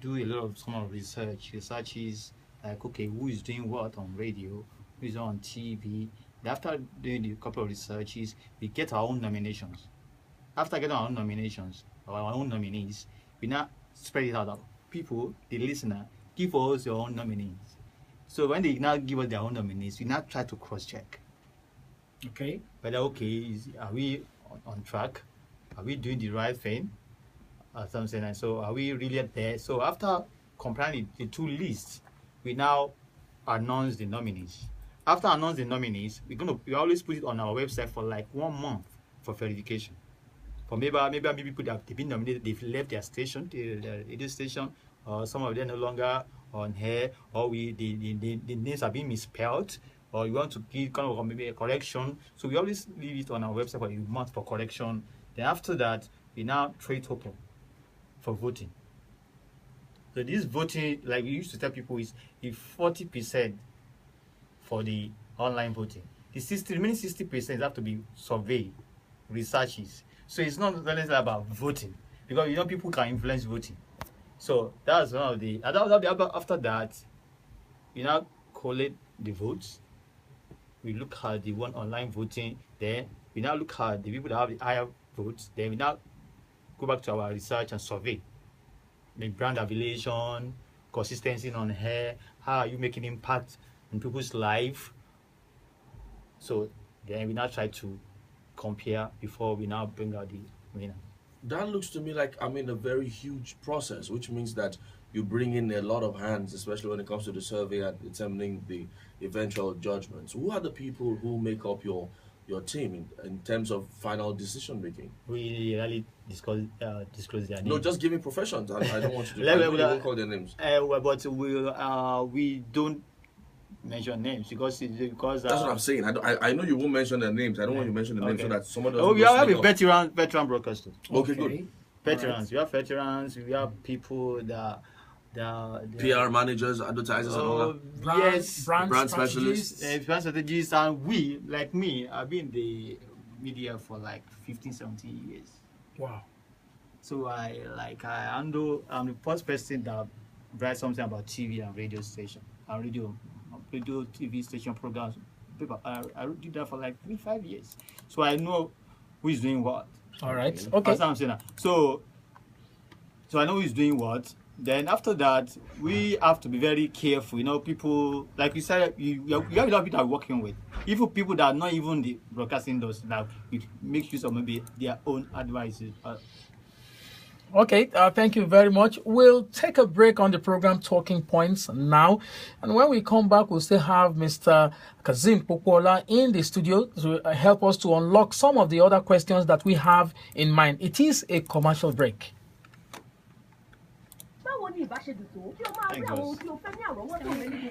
do a lot of some of research. Research is like, okay, who is doing what on radio, who is on TV. After doing a couple of researches, we get our own nominations. After getting our own nominations, or our own nominees, we now spread it out. People, the listener, give us your own nominees. So when they now give us their own nominees, we now try to cross-check. Okay. Whether, okay, are we on track? Are we doing the right thing? Or something. And so are we really there? So after comparing the two lists, we now announce the nominees. After announcing the nominees, we always put it on our website for like 1 month for verification. For maybe people that they've been nominated, they've left their station, the radio station, or some of them no longer on air, or the names are being misspelled, or you want to give kind of maybe a correction. So we always leave it on our website for a month for correction. Then after that, we now throw it open for voting. So this voting, like we used to tell people, is if 40% for the online voting, the remaining 60% have to be survey researches. So it's not really about voting, because people can influence voting. So that's one of the. After that, we now collect the votes. We look at the one online voting. Then we now look at the people that have the higher votes. Then we now go back to our research and survey. The brand affiliation, consistency on air, how are you making impact in people's life? So then we now try to compare before we now bring out the winner. That looks to me like, a very huge process, which means that you bring in a lot of hands, especially when it comes to the survey and determining the eventual judgments. Who are the people who make up your team in terms of final decision making? We really disclose their names. No, just give me professions. I don't want to do that. We won't call their names. But we don't mention names because that's what I'm saying. I know you won't mention their names. I don't want you to mention the names so that someone doesn't. Oh, we have a veteran broadcaster. Okay, good. Veterans. Right. We have veterans. We have people that PR managers, advertisers, and all that. Yes, brand specialists. Brand strategists, and we, like me, I've been in the media for like 15, 17 years. Wow. So I'm the first person that writes something about TV and radio station and radio TV station programs. I did that for like 3-5 years. So I know who is doing what. All right. Okay. That's what I'm saying. So I know who is doing what. Then after that, we have to be very careful. People, like you said, you have a lot of people that are working with. Even people that are not even the broadcasting industry, that we make use of maybe their own advices. Okay, thank you very much. We'll take a break on the program Talking Points now. And when we come back, we'll still have Mr. Kazeem Popola in the studio to help us to unlock some of the other questions that we have in mind. It is a commercial break. Thank you.